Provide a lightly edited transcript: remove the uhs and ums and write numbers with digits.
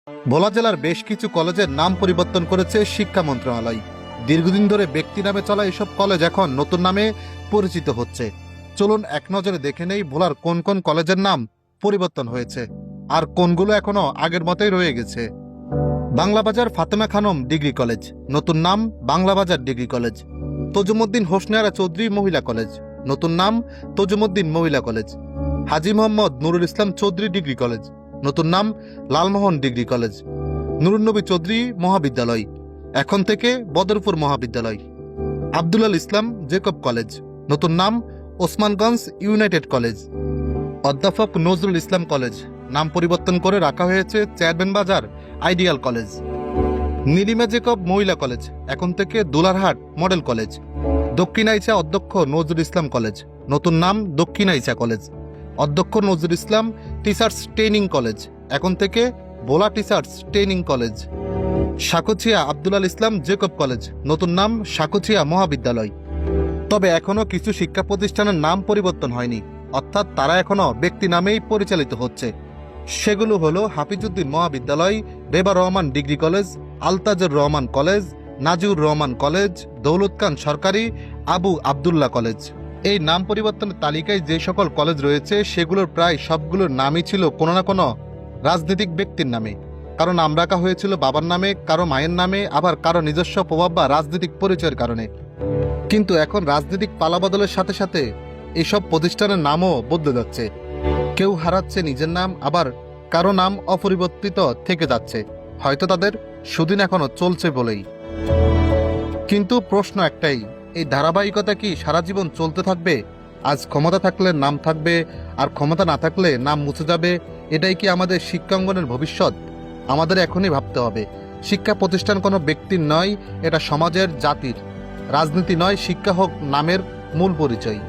ভোলা জেলার বেশ কিছু কলেজের নাম পরিবর্তন করেছে শিক্ষা মন্ত্রণালয়। দীর্ঘদিন ধরে ব্যক্তি নামে চলা এসব কলেজ এখন নতুন নামে পরিচিত হচ্ছে। চলুন এক নজরে দেখে নেই ভোলার কোন কোন কলেজের নাম পরিবর্তন হয়েছে আর কোনগুলো এখনো আগের মতোই রয়ে গেছে। বাংলাবাজার ফাতেমা খানম ডিগ্রি কলেজ, নতুন নাম বাংলাবাজার ডিগ্রি কলেজ। তজুমুদ্দিন হোসনিয়ারা চৌধুরী মহিলা কলেজ, নতুন নাম তজুমুদ্দিন মহিলা college. Haji Mohammad Nurul Islam Chowdhury degree college, নতুন নাম লালমোহন ডিগ্রি কলেজ। নুরুন্নবী চৌধুরী মহাবিদ্যালয়, এখন থেকে বদরপুর মহাবিদ্যালয়। আব্দুল ইসলাম জেকব কলেজ, নতুন নাম ওসমানগঞ্জ ইউনাইটেড কলেজ। অধ্যাপক নজরুল ইসলাম কলেজ, নাম পরিবর্তন করে রাখা হয়েছে চেয়ারম্যান বাজার আইডিয়াল কলেজ। নীলিমা জেকব মহিলা কলেজ, এখন থেকে দুলারহাট মডেল কলেজ। দক্ষিণাইচা অধ্যক্ষ নজরুল ইসলাম কলেজ, নতুন নাম দক্ষিণাইচা কলেজ। অধ্যক্ষ Nazrul Islam teachers training college, এখন থেকে Bhola teachers training college. Sakuchia Abdul Islam Jacob college, নতুন নাম সাকুচিয়া মহাবিদ্যালয়। তবে এখনো কিছু শিক্ষা প্রতিষ্ঠানের নাম পরিবর্তন হয়নি, অর্থাৎ তারা এখনো ব্যক্তি নামেই পরিচালিত হচ্ছে। সেগুলো হলো হাফিজউদ্দিন মহাবিদ্যালয়, Reba Rahman degree college, Altajur Rahman college, Naziur Rahman college, Daulat Khan সরকারি, আবু আবদুল্লাহ কলেজ। এই নাম পরিবর্তনের তালিকায় যে সকল কলেজ রয়েছে সেগুলোর প্রায় সবগুলোর নামই ছিল কোনো না কোনো রাজনৈতিক ব্যক্তির নামে। কারো নাম রাখা হয়েছিল বাবার নামে, কারো মায়ের নামে, আবার কারো নিজস্ব প্রভাব বা রাজনৈতিক পরিচয়ের কারণে। কিন্তু এখন রাজনৈতিক পালাবদলের সাথে সাথে এসব প্রতিষ্ঠানের নামও বদলে যাচ্ছে। কেউ হারাচ্ছে নিজের নাম, আবার কারো নাম অপরিবর্তিত থেকে যাচ্ছে, হয়তো তাদের সুদিন এখনো চলছে বলেই। কিন্তু প্রশ্ন একটাই, এই ধারাবাহিকতা কি সারা জীবন চলতে থাকবে? আজ ক্ষমতা থাকলে নাম থাকবে, আর ক্ষমতা না থাকলে নাম মুছে যাবে। এটাই কি আমাদের শিক্ষাঙ্গনের ভবিষ্যৎ? আমাদের এখনই ভাবতে হবে। শিক্ষা প্রতিষ্ঠান কোনো ব্যক্তির নয়, এটা সমাজের, জাতির। রাজনীতি নয়, শিক্ষা হোক নামের মূল পরিচয়।